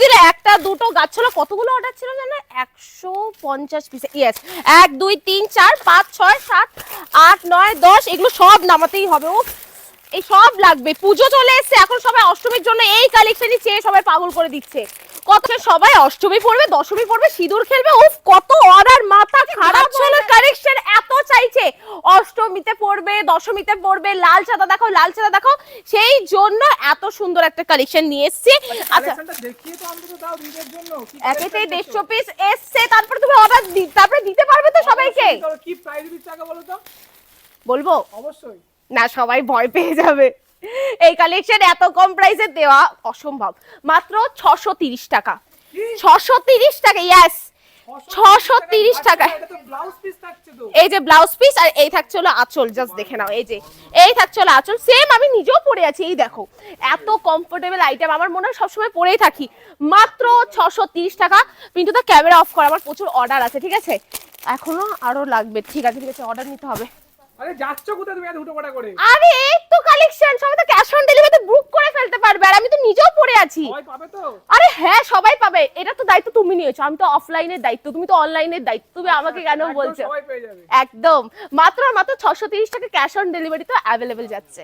দিলে একটা দুটো গাছ ছিল, কতগুলো অর্ডার ছিল জানো? 150 পিস। ইয়েস, 1 2 3 4 5 6 7 8 9 10 এগুলো সব নামাতেই হবে। ও এই সব লাগবে, পুজো চলে এসেছে, এখন সবাই অষ্টমীর জন্য এই কালেকশনই চেয়ে সবাই পাগল করে দিচ্ছে। কত সবাই অষ্টমী পড়বে, দশমী পড়বে, সিঁদুর খেলবে, উফ কত অর্ডার, মাথা খারাপ ছিল। কালেকশন এত চাইছে, অষ্টমীতে পড়বে, দশমীতে পড়বে, লাল চাঁদা দেখো, লাল চাঁদা দেখো, সেই জন্য এত সুন্দর একটা কালেকশন নিয়ে এসেছি। আচ্ছা দেখিয়ে তো অন্তত দাও ঈদের জন্য। একেতেই 150 পিস এসছে, তারপরে তুমি অর্ডার তারপরে দিতে পারবে তো সবাইকে? কি প্রাইস দিচ্ছ আগে বলো তো। বলবো? অবশ্যই না, সবাই ভয় পেয়ে যাবে। এই কালেকশন এত কম প্রাইসে দেওয়া অসম্ভব। মাত্র 630 টাকা। 630 টাকা, ইয়েস 630 টাকা। এটা তো ব্লাউজ পিস থাকছে তো। এই যে ব্লাউজ পিস, আর এই থাকছে হলো আঁচল, জাস্ট দেখে নাও। এই যে এই থাকছে হলো আঁচল, সেম আমি নিজেও পরে আছি। এই দেখো এত কমফোর্টেবল আইটেম, আমার মনে হয় সবসময় পরেই থাকি। মাত্র 630 টাকা। কিন্তু তো ক্যামেরা অফ কর, আমার প্রচুর অর্ডার আছে, ঠিক আছে? এখনো আরো লাগবে, ঠিক আছে ঠিক আছে, অর্ডার নিতে হবে। আরে যাচ্ছ কোথায় তুমি এত হুটোপাটা করে? আরে এই তো কালেকশন, সবাই তো ক্যাশ অন ডেলিভারিতে বুক করে ফেলতে পারবে, আর আমি তো নিজেও পরে আছি। সবাই পাবে তো? আরে হ্যাঁ সবাই পাবে, এটা তো দায়িত্ব তুমি নিয়েছো, আমি তো অফলাইনের দায়িত্ব, তুমি তো অনলাইনের দায়িত্ব, তুমি আমাকে কেন একদম বলছো? সবাই পেয়ে যাবে। একদম, মাত্র 630 টাকা ক্যাশ অন ডেলিভারি তো অ্যাভেলেবেল যাচ্ছে।